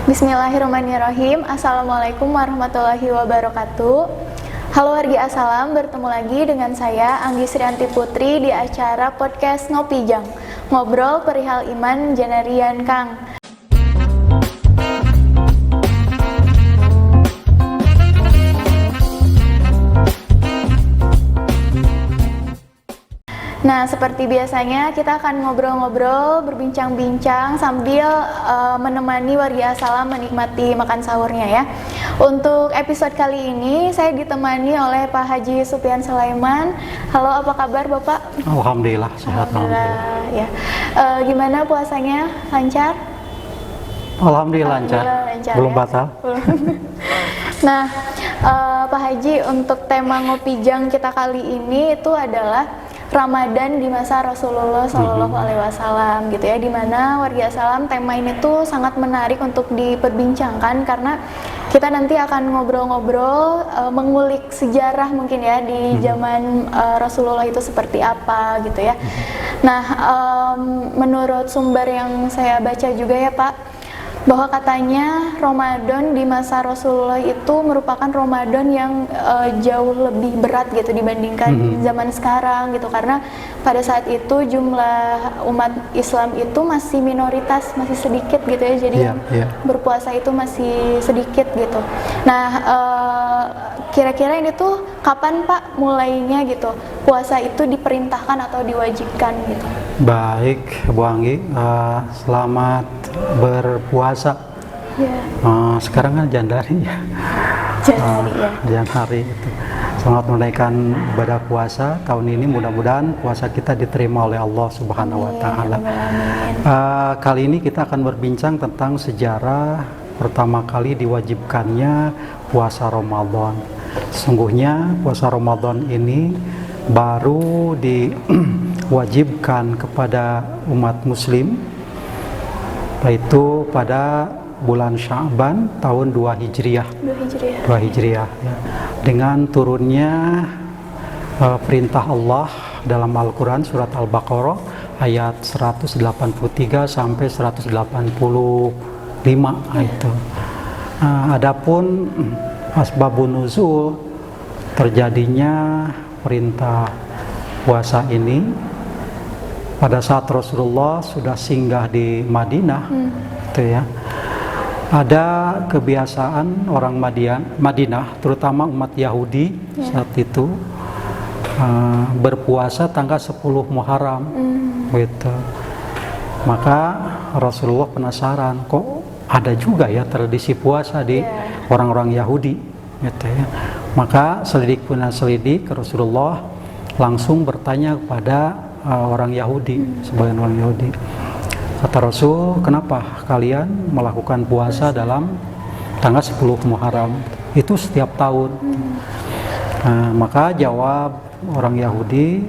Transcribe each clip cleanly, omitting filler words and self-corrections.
Bismillahirrahmanirrahim. Assalamualaikum warahmatullahi wabarakatuh. Halo wargi Assalam, bertemu lagi dengan saya Anggi Srianti Putri di acara podcast Ngopi Jang, ngobrol perihal iman Janarian Kang. Nah, seperti biasanya kita akan ngobrol-ngobrol, berbincang-bincang sambil menemani warga Assalam menikmati makan sahurnya ya. Untuk episode kali ini saya ditemani oleh Pak Haji Supian Sulaiman. Halo, apa kabar Bapak? Alhamdulillah, sehat. Alhamdulillah. Ya. Gimana puasanya? Lancar? Alhamdulillah lancar. Belum ya? batal. Nah, Pak Haji, untuk tema Ngopi Jang kita kali ini itu adalah Ramadan di masa Rasulullah Shallallahu Alaihi Wasallam gitu ya, dimana warga Assalam tema ini tuh sangat menarik untuk diperbincangkan karena kita nanti akan ngobrol-ngobrol mengulik sejarah mungkin ya di zaman Rasulullah itu seperti apa gitu ya. Nah, menurut sumber yang saya baca juga ya Pak, bahwa katanya Ramadan di masa Rasulullah itu merupakan Ramadan yang jauh lebih berat gitu dibandingkan zaman sekarang gitu, karena pada saat itu jumlah umat Islam itu masih minoritas, masih sedikit gitu ya, jadi yang berpuasa itu masih sedikit gitu. Nah, kira-kira ini tuh kapan Pak mulainya gitu puasa itu diperintahkan atau diwajibkan gitu? Baik, Bu Anggi, selamat berpuasa. Sekarang kan Jandari ya. Jandari itu. Selamat menunaikan ibadah puasa tahun ini, mudah-mudahan puasa kita diterima oleh Allah Subhanahu wa taala. Kali ini kita akan berbincang tentang sejarah pertama kali diwajibkannya puasa Ramadan. Sesungguhnya puasa Ramadan ini baru diwajibkan kepada umat muslim yaitu pada bulan Sya'ban tahun 2 Hijriah. 2 Hijriah ya. Dengan turunnya perintah Allah dalam Al-Quran surat Al-Baqarah ayat 183 sampai 185 itu. Adapun asbabun nuzul terjadinya perintah puasa ini pada saat Rasulullah sudah singgah di Madinah, gitu ya. Ada kebiasaan orang Madinah, terutama umat Yahudi saat itu berpuasa tanggal 10 Muharram, gitu. Maka Rasulullah penasaran, kok ada juga ya tradisi puasa di orang-orang Yahudi, gitu ya. Maka selidik Rasulullah langsung bertanya kepada orang Yahudi, sebagian orang Yahudi. Kata Rasul, kenapa kalian melakukan puasa dalam tanggal 10 Muharram? Itu setiap tahun. Maka jawab orang Yahudi,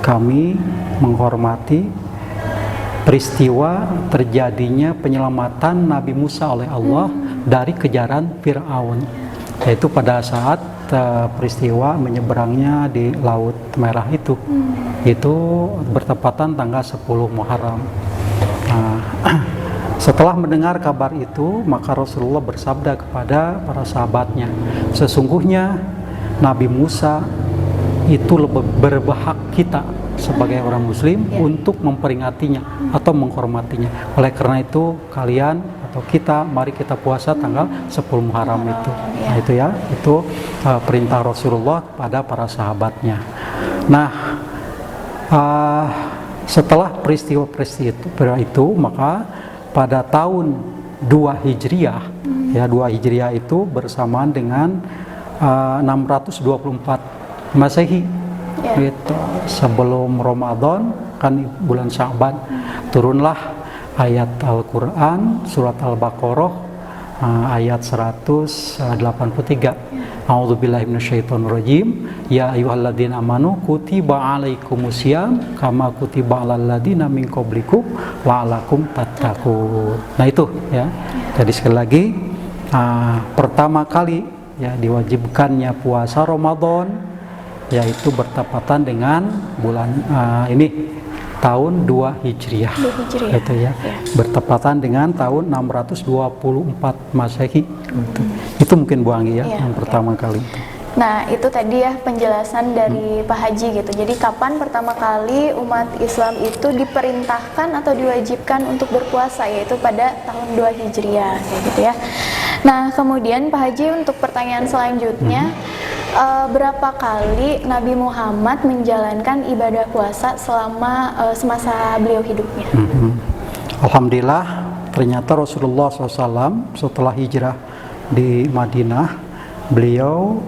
kami menghormati peristiwa terjadinya penyelamatan Nabi Musa oleh Allah dari kejaran Fir'aun, yaitu pada saat peristiwa menyeberangnya di Laut Merah itu bertepatan tanggal 10 Muharram. Setelah mendengar kabar itu, maka Rasulullah bersabda kepada para sahabatnya, sesungguhnya Nabi Musa itu lebih berhak kita sebagai orang muslim untuk memperingatinya atau menghormatinya. Oleh karena itu kalian atau kita, mari kita puasa tanggal 10 Muharram itu. Nah itu ya, itu perintah Rasulullah pada para sahabatnya. Nah, setelah peristiwa itu, maka pada tahun 2 Hijriah, ya 2 Hijriah itu bersamaan dengan 624 Masehi. Gitu. Sebelum Ramadan kan bulan Sya'ban, turunlah ayat Al-Quran surat Al-Baqarah ayat 183. A'udzubillahi minasyaitonirrajim. Ya ayyuhalladzina amanu kutiba alaikumusiyam kama kutiba alal ladzina min qablikum la'allakum tattaqun. Nah itu ya. Jadi sekali lagi pertama kali ya diwajibkannya puasa Ramadan yaitu bertepatan dengan bulan ini tahun 2 Hijriah. 2 Hijriah. Gitu ya. Bertepatan dengan tahun 624 Masehi. Gitu. Itu mungkin Bu Anggi ya, yang pertama kali itu. Nah, itu tadi ya penjelasan dari Pak Haji gitu. Jadi kapan pertama kali umat Islam itu diperintahkan atau diwajibkan untuk berpuasa, yaitu pada tahun 2 Hijriah kayak gitu ya. Nah, kemudian Pak Haji untuk pertanyaan selanjutnya, berapa kali Nabi Muhammad menjalankan ibadah puasa selama semasa beliau hidupnya? Alhamdulillah, ternyata Rasulullah SAW setelah hijrah di Madinah, beliau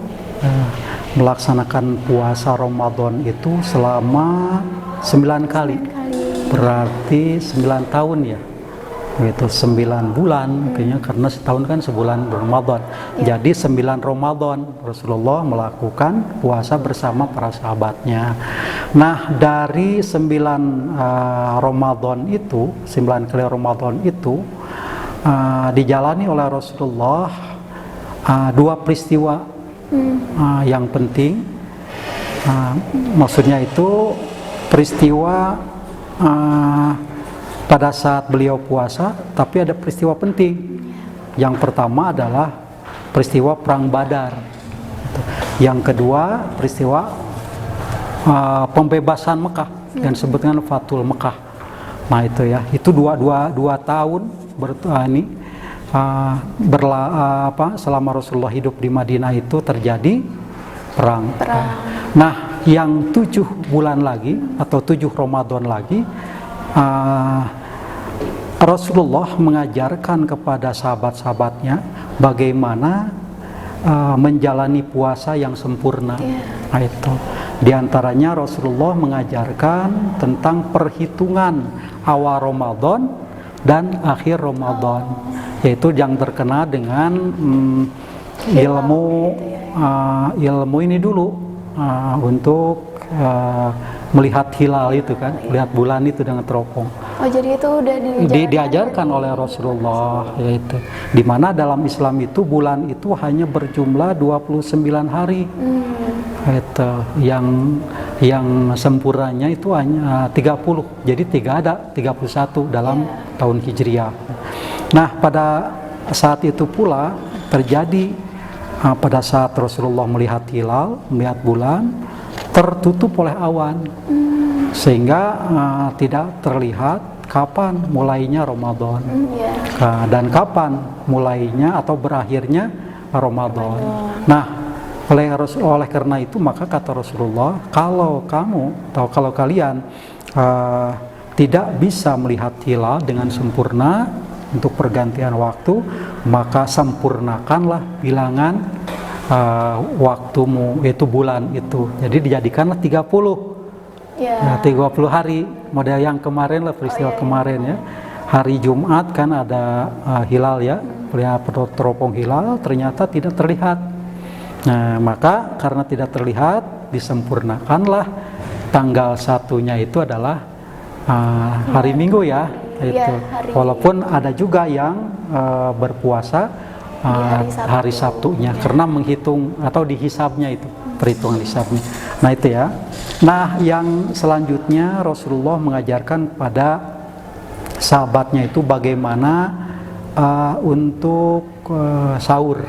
melaksanakan puasa Ramadan itu selama 9 kali. Berarti 9 tahun ya. Itu 9 bulan kayaknya, karena setahun kan sebulan Ramadan. Jadi 9 Ramadan Rasulullah melakukan puasa bersama para sahabatnya. Nah, dari 9 Ramadan itu, 9 kali Ramadan itu dijalani oleh Rasulullah 2 peristiwa yang penting. Maksudnya itu peristiwa pada saat beliau puasa, tapi ada peristiwa penting. Yang pertama adalah peristiwa Perang Badar. Yang kedua peristiwa pembebasan Mekah, yang disebut dengan Fathul Mekah. Nah itu ya, itu dua tahun selama Rasulullah hidup di Madinah itu terjadi perang. Nah, yang 7 bulan lagi atau 7 Ramadan lagi, Rasulullah mengajarkan kepada sahabat-sahabatnya bagaimana menjalani puasa yang sempurna. Nah, itu di antaranya Rasulullah mengajarkan tentang perhitungan awal Ramadan dan akhir Ramadan, yaitu yang terkena dengan ilmu ini dulu untuk melihat hilal itu kan, melihat bulan itu dengan teropong. Oh, jadi itu udah diajarkan oleh Rasulullah, yaitu di mana dalam Islam itu bulan itu hanya berjumlah 29 hari. Itu yang sempurnanya itu hanya 30. Jadi 3 ada 31 dalam tahun Hijriah. Nah, pada saat itu pula terjadi pada saat Rasulullah melihat hilal, melihat bulan, tertutup oleh awan, sehingga tidak terlihat kapan mulainya Ramadan dan kapan mulainya atau berakhirnya Ramadan. Nah, oleh karena itu maka kata Rasulullah, kalau kalian tidak bisa melihat hilal dengan sempurna untuk pergantian waktu, maka sempurnakanlah bilangan waktumu, yaitu bulan itu. Jadi dijadikanlah 30. 30 hari, model yang kemarin lah, peristiwa kemarin ya. Hari Jumat kan ada hilal ya, teropong hilal, ternyata tidak terlihat. Nah, maka karena tidak terlihat, disempurnakanlah tanggal 1-nya itu adalah hari Minggu ya. Itu. Walaupun ada juga yang berpuasa hari Sabtunya, karena menghitung atau dihisabnya itu, perhitungan hisabnya. Nah itu ya. Nah, yang selanjutnya Rasulullah mengajarkan pada sahabatnya itu bagaimana untuk sahur.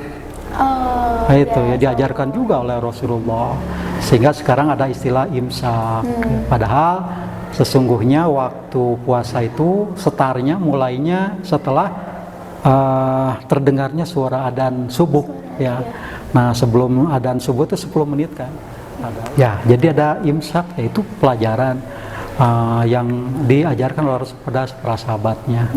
Nah, itu ya diajarkan juga oleh Rasulullah, sehingga sekarang ada istilah imsak. Padahal sesungguhnya waktu puasa itu setarnya mulainya setelah terdengarnya suara adzan subuh ya. Nah, sebelum adzan subuh itu 10 menit kan. Ya, jadi ada imsak, yaitu pelajaran yang diajarkan oleh pada para sahabatnya.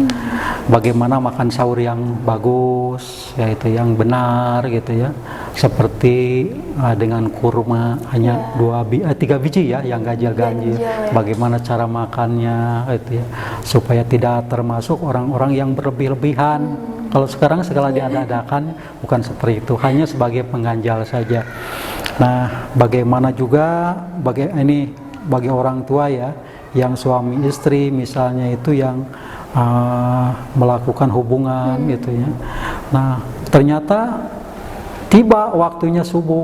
Bagaimana makan sahur yang bagus, yaitu yang benar gitu ya. Seperti dengan kurma hanya 3 biji ya, yang ganjil-ganjil. Bagaimana cara makannya gitu ya, supaya tidak termasuk orang-orang yang berlebih-lebihan. Kalau sekarang segala diada-adakan, bukan seperti itu, hanya sebagai pengganjal saja. Nah, bagaimana juga bagi orang tua ya, yang suami istri misalnya itu yang melakukan hubungan gitu ya. Nah, ternyata tiba waktunya subuh.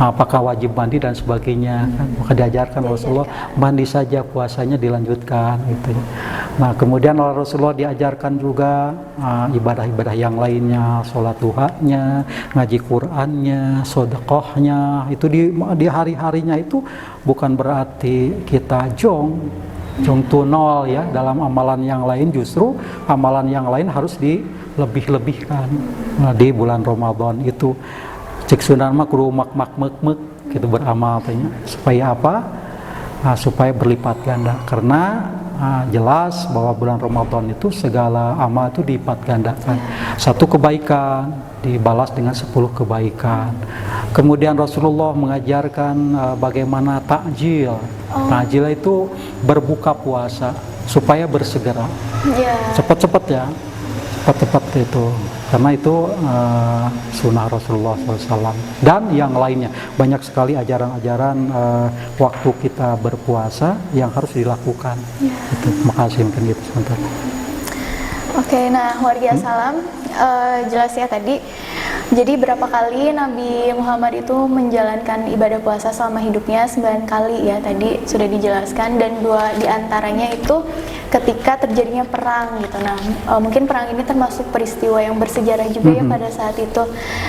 apakah wajib mandi dan sebagainya kan. Maka diajarkan Rasulullah mandi saja, puasanya dilanjutkan gitu ya. Nah kemudian Rasulullah diajarkan juga ibadah-ibadah yang lainnya, sholat duhanya, ngaji Qur'annya, sedekahnya. Itu di hari-harinya itu bukan berarti kita jong to nol ya dalam amalan yang lain, justru amalan yang lain harus dilebih-lebihkan. Nah, di bulan Ramadan itu cek sunan mah kudu mak gitu beramal tanya. Supaya apa? Supaya berlipat ganda, karena jelas bahwa bulan Ramadan itu segala amal itu dilipat gandakan. Satu kebaikan dibalas dengan 10 kebaikan. Kemudian Rasulullah mengajarkan bagaimana takjil. Takjil itu berbuka puasa supaya bersegera. Cepat-cepat ya, cepat-cepat itu. Karena itu sunnah Rasulullah SAW. Dan yang lainnya, banyak sekali ajaran-ajaran waktu kita berpuasa yang harus dilakukan. Itu. Terima kasih mungkin gitu sebentar. Oke, nah warga salam, jelas ya tadi. Jadi berapa kali Nabi Muhammad itu menjalankan ibadah puasa selama hidupnya? 9 kali ya, tadi sudah dijelaskan, dan 2 diantaranya itu ketika terjadinya perang gitu. Nah mungkin perang ini termasuk peristiwa yang bersejarah juga ya pada saat itu.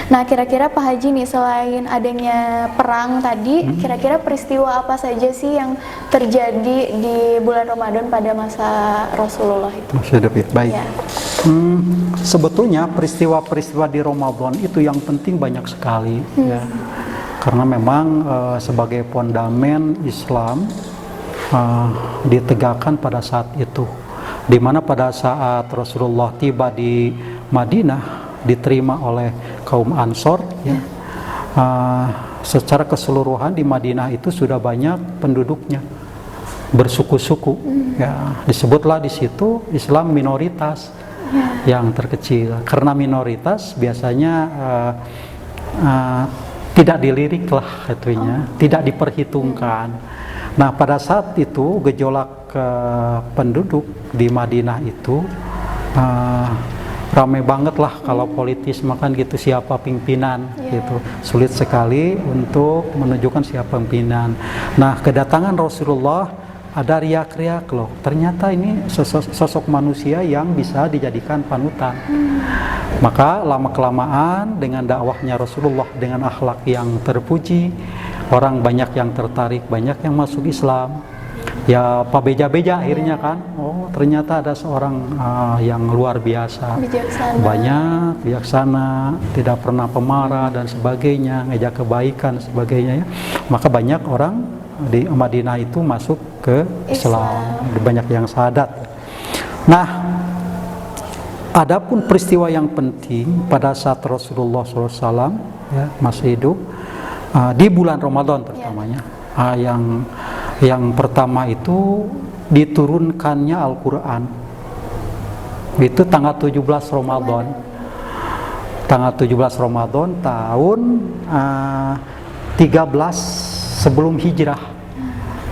Nah kira-kira Pak Haji nih, selain adanya perang tadi, kira-kira peristiwa apa saja sih yang terjadi di bulan Ramadan pada masa Rasulullah itu? Masih ada ya? Baik ya. Sebetulnya peristiwa-peristiwa di Ramadan itu yang penting banyak sekali ya. Karena memang sebagai fondamen Islam ditegakkan pada saat itu, di mana pada saat Rasulullah tiba di Madinah diterima oleh kaum Ansor ya. Secara keseluruhan di Madinah itu sudah banyak penduduknya, bersuku-suku ya. Disebutlah di situ Islam minoritas yang terkecil. Karena minoritas biasanya tidak dilirik lah itunya, tidak diperhitungkan. Nah pada saat itu gejolak penduduk di Madinah itu ramai banget lah. Kalau politis makan gitu, siapa pimpinan gitu, sulit sekali untuk menunjukkan siapa pimpinan. Nah kedatangan Rasulullah ada riak-riak loh, ternyata ini sosok manusia yang bisa dijadikan panutan. Maka lama-kelamaan dengan dakwahnya Rasulullah, dengan akhlak yang terpuji, orang banyak yang tertarik, banyak yang masuk Islam. Ya Pak Beja-beja akhirnya kan, oh ternyata ada seorang yang luar biasa, banyak bijaksana, tidak pernah pemarah dan sebagainya, ngejak kebaikan sebagainya ya. Maka banyak orang di Madinah itu masuk ke Islam, banyak yang syahadat. Nah, adapun peristiwa yang penting pada saat Rasulullah SAW ya, masih hidup di bulan Ramadan terutamanya, yang pertama itu diturunkannya Al-Quran. Itu tanggal 17 Ramadan. Tanggal 17 Ramadan tahun 13 sebelum hijrah.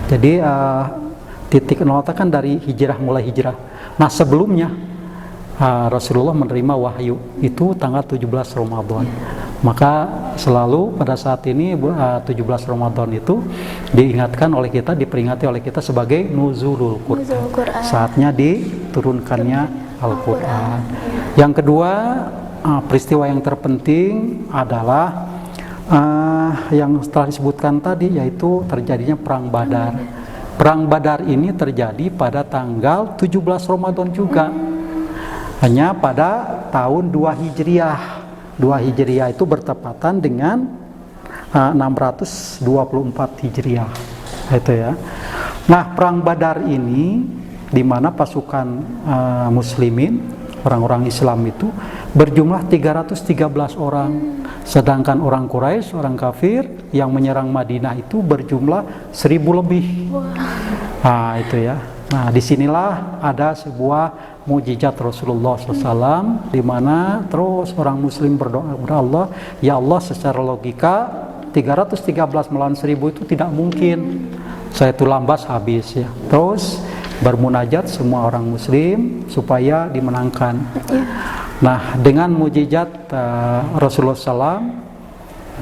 Jadi titik nol kan dari hijrah, mulai hijrah. Nah sebelumnya Rasulullah menerima wahyu itu tanggal 17 Ramadan. Maka selalu pada saat ini 17 Ramadan itu diingatkan oleh kita, diperingati oleh kita sebagai nuzulul Quran. Saatnya diturunkannya Al-Quran. Yang kedua, peristiwa yang terpenting adalah yang setelah disebutkan tadi, yaitu terjadinya Perang Badar. Perang Badar ini terjadi pada tanggal 17 Ramadan juga, hanya pada tahun 2 Hijriah. 2 Hijriah itu bertepatan dengan 624 Hijriah itu ya. Nah Perang Badar ini di mana pasukan muslimin, orang-orang Islam itu berjumlah 313 orang. Sedangkan orang Quraisy, orang kafir yang menyerang Madinah itu berjumlah 1000 lebih. Nah itu ya. Nah disinilah ada sebuah mukjizat Rasulullah SAW, di mana terus orang Muslim berdoa kepada Allah, ya Allah secara logika 313 melawan 1000 itu tidak mungkin. Saya itu lambas habis ya. Terus bermunajat semua orang Muslim supaya dimenangkan. Nah dengan mukjizat Rasulullah SAW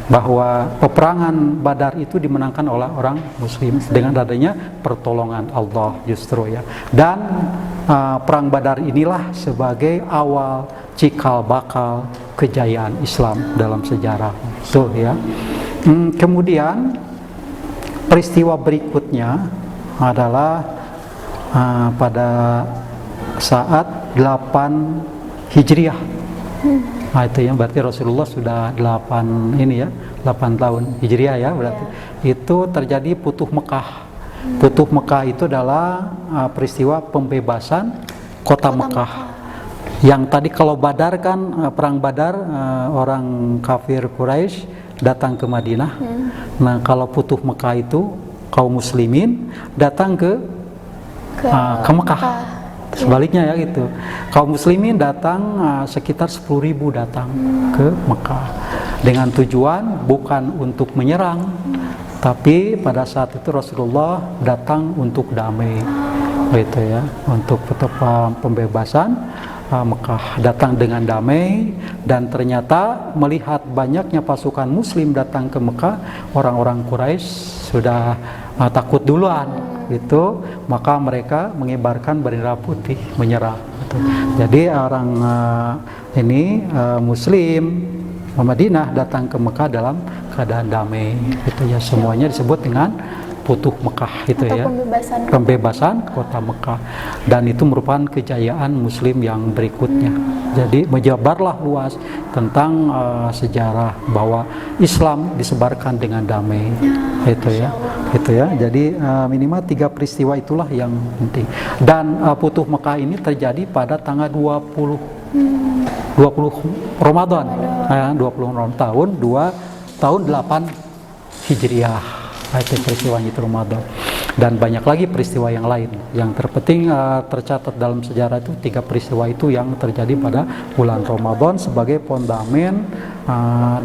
bahwa peperangan Badar itu dimenangkan oleh orang Muslim dengan adanya pertolongan Allah justru ya. Dan perang Badar inilah sebagai awal cikal bakal kejayaan Islam dalam sejarah tuh ya. Kemudian peristiwa berikutnya adalah pada saat 8 Hijriah. Nah itu yang berarti Rasulullah sudah 8 tahun Hijriah ya berarti. Itu terjadi Futuh Mekah. Futuh Mekah itu adalah peristiwa pembebasan kota Mekah. Yang tadi kalau Badar kan perang Badar orang kafir Quraisy datang ke Madinah. Nah kalau Futuh Mekah itu kaum muslimin datang ke Mekah. Sebaliknya ya gitu. Kaum muslimin datang sekitar 10.000 datang ke Mekah dengan tujuan bukan untuk menyerang, tapi pada saat itu Rasulullah datang untuk damai, gitu ya, untuk pembebasan Mekah, datang dengan damai. Dan ternyata melihat banyaknya pasukan Muslim datang ke Mekah, orang-orang Quraisy sudah takut duluan. Itu maka mereka mengibarkan bendera putih menyerah gitu. Jadi orang Muslim Madinah datang ke Mekah dalam keadaan damai gitu ya. Semuanya disebut dengan Futuh Mekah itu ya, pembebasan kota Mekah. Dan itu merupakan kejayaan Muslim yang berikutnya. Jadi menjabarlah luas tentang sejarah bahwa Islam disebarkan dengan damai itu ya. Gitu ya. Jadi minimal 3 peristiwa itulah yang penting. Dan Futuh Mekah ini terjadi pada tanggal 20 Ramadan. 20 tahun 8 Hijriah. Itu peristiwanya itu Ramadan. Dan banyak lagi peristiwa yang lain. Yang terpenting tercatat dalam sejarah itu 3 peristiwa itu yang terjadi pada bulan Ramadan sebagai fondamen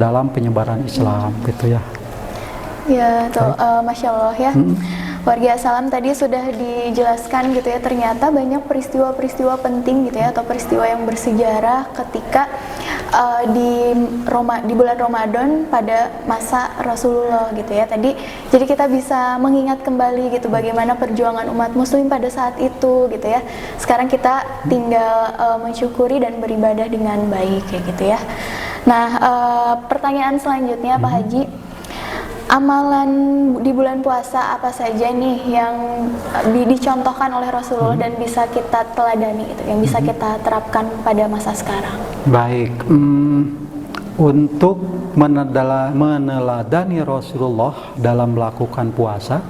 dalam penyebaran Islam gitu ya. Ya, tuh, Masya Allah ya. Warga Salam tadi sudah dijelaskan gitu ya, ternyata banyak peristiwa-peristiwa penting gitu ya, atau peristiwa yang bersejarah ketika di bulan Ramadan pada masa Rasulullah gitu ya. Jadi kita bisa mengingat kembali gitu bagaimana perjuangan umat muslim pada saat itu gitu ya. Sekarang kita tinggal mensyukuri dan beribadah dengan baik kayak gitu ya. Nah, pertanyaan selanjutnya Pak Haji, amalan di bulan puasa apa saja nih yang dicontohkan oleh Rasulullah dan bisa kita teladani itu, yang bisa kita terapkan pada masa sekarang? Baik, untuk meneladani Rasulullah dalam melakukan puasa,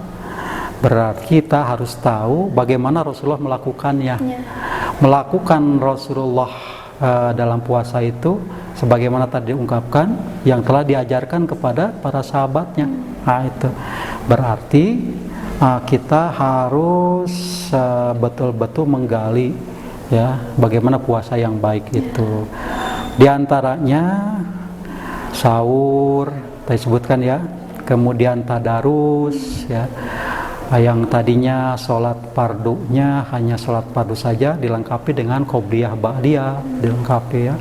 berarti kita harus tahu bagaimana Rasulullah melakukannya. Melakukan Rasulullah dalam puasa itu sebagaimana tadi diungkapkan yang telah diajarkan kepada para sahabatnya. Nah itu berarti kita harus betul-betul menggali ya bagaimana puasa yang baik itu. Di antaranya sahur tadi sebutkan ya, kemudian tadarus ya, yang tadinya sholat fardunya hanya sholat fardu saja dilengkapi dengan qobliyah ba'diyah, dilengkapi ya.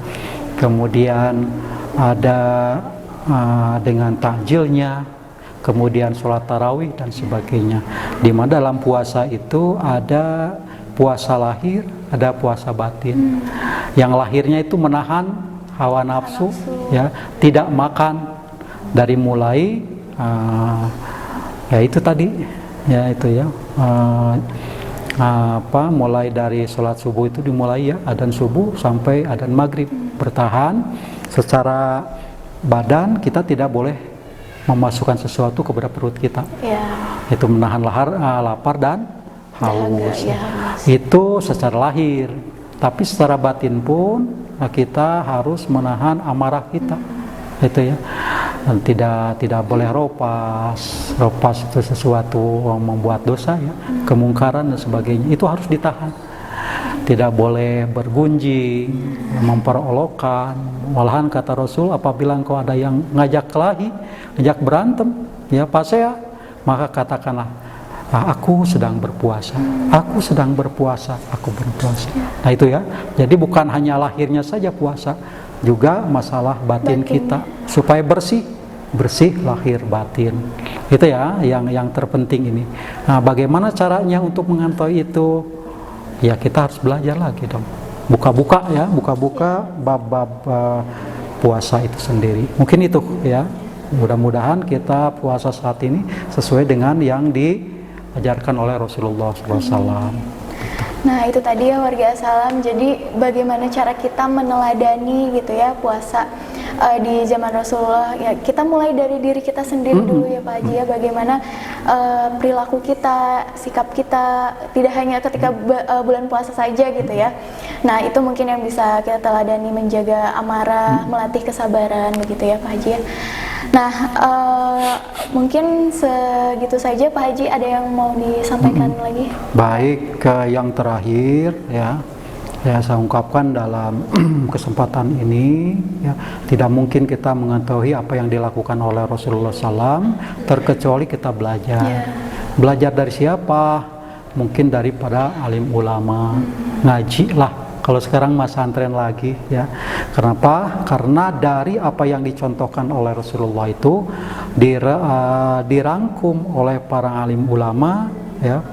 Kemudian ada dengan takjilnya, kemudian sholat tarawih dan sebagainya. Di mana dalam puasa itu ada puasa lahir, ada puasa batin. Yang lahirnya itu menahan hawa nafsu, ya, tidak makan dari mulai ya itu tadi, ya itu ya. Mulai dari sholat subuh itu dimulai ya, adzan subuh sampai adzan maghrib, bertahan secara badan. Kita tidak boleh memasukkan sesuatu kepada perut kita, itu menahan lapar dan haus ya. Itu secara lahir. Tapi secara batin pun kita harus menahan amarah kita, itu ya. Dan tidak boleh ropas itu sesuatu yang membuat dosa ya, kemungkaran dan sebagainya, itu harus ditahan. Tidak boleh bergunjing, memperolokkan. Malahan kata Rasul, apabila engkau ada yang ngajak kelahi, ngajak berantem ya pasea, maka katakanlah aku sedang berpuasa, aku sedang berpuasa, aku berpuasa. Nah itu ya, jadi bukan hanya lahirnya saja puasa, juga masalah batin kita supaya bersih bersih lahir batin. Itu ya yang terpenting ini. Nah, bagaimana caranya untuk mengetahui itu? Ya kita harus belajar lagi dong. Buka-buka bab-bab puasa itu sendiri. Mungkin itu ya. Mudah-mudahan kita puasa saat ini sesuai dengan yang diajarkan oleh Rasulullah SAW. Nah itu tadi ya warga Salam, jadi bagaimana cara kita meneladani gitu ya puasa di zaman Rasulullah ya, kita mulai dari diri kita sendiri dulu ya Pak Haji ya, bagaimana perilaku kita, sikap kita, tidak hanya ketika bulan puasa saja gitu ya. Nah itu mungkin yang bisa kita teladani, menjaga amarah, melatih kesabaran begitu ya Pak Haji ya. Nah mungkin segitu saja Pak Haji, ada yang mau disampaikan lagi? Baik, yang terakhir ya saya ungkapkan dalam kesempatan ini ya, tidak mungkin kita mengetahui apa yang dilakukan oleh Rasulullah SAW terkecuali kita belajar. Belajar dari siapa? Mungkin daripada alim ulama, ngaji lah. Kalau sekarang masa antren lagi ya. Kenapa? Karena dari apa yang dicontohkan oleh Rasulullah itu dirangkum oleh para alim ulama ya,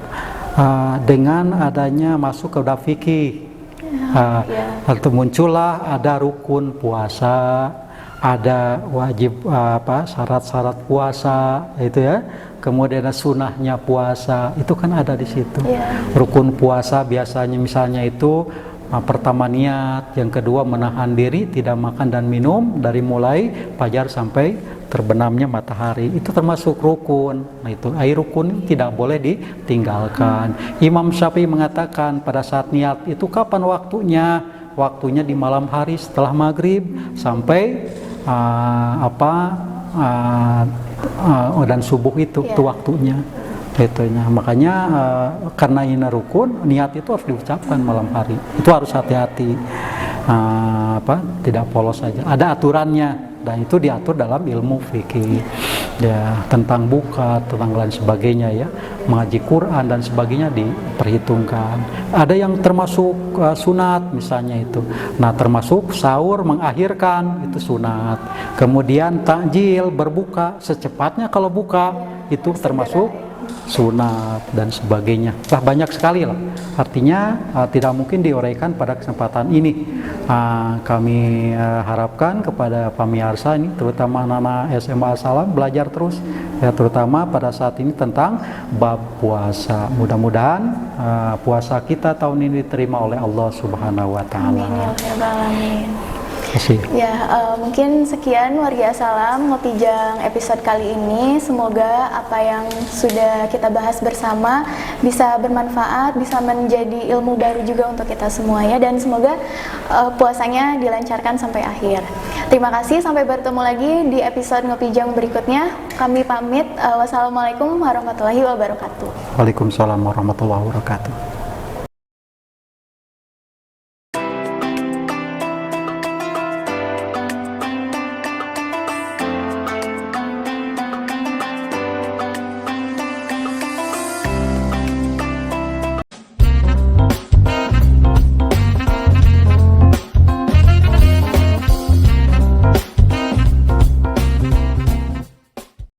dengan adanya masuk ke bab fikih. Lalu muncullah ada rukun puasa, ada wajib syarat-syarat puasa itu ya. Kemudian ada sunahnya puasa, itu kan ada di situ. Rukun puasa biasanya misalnya itu pertama niat, yang kedua menahan diri tidak makan dan minum dari mulai fajar sampai terbenamnya matahari, itu termasuk rukun. Nah itu rukun tidak boleh ditinggalkan. Imam Syafi'i mengatakan pada saat niat itu kapan waktunya? Waktunya di malam hari setelah maghrib sampai dan subuh itu waktunya. Itunya. Makanya karena ini rukun, niat itu harus diucapkan malam hari. Itu harus hati-hati, tidak polos saja. Ada aturannya dan itu diatur dalam ilmu fikih. Ya, tentang buka, tentang lain sebagainya ya, mengaji Quran dan sebagainya diperhitungkan. Ada yang termasuk sunat misalnya itu. Nah, termasuk sahur mengakhirkan itu sunat. Kemudian takjil berbuka secepatnya kalau buka itu termasuk sunat dan sebagainya. Banyak sekali lah. Artinya tidak mungkin diuraikan pada kesempatan ini. Kami harapkan kepada pemirsa ini, terutama anak-anak SMA Salam, belajar terus ya, terutama pada saat ini tentang bab puasa. Mudah-mudahan puasa kita tahun ini diterima oleh Allah Subhanahu wa taala. Amin. Ya, mungkin sekian warga Salam Ngopijang episode kali ini. Semoga apa yang sudah kita bahas bersama bisa bermanfaat, bisa menjadi ilmu baru juga untuk kita semua ya, dan semoga puasanya dilancarkan sampai akhir. Terima kasih, sampai bertemu lagi di episode Ngopijang berikutnya. Kami pamit. Wassalamualaikum warahmatullahi wabarakatuh. Waalaikumsalam warahmatullahi wabarakatuh.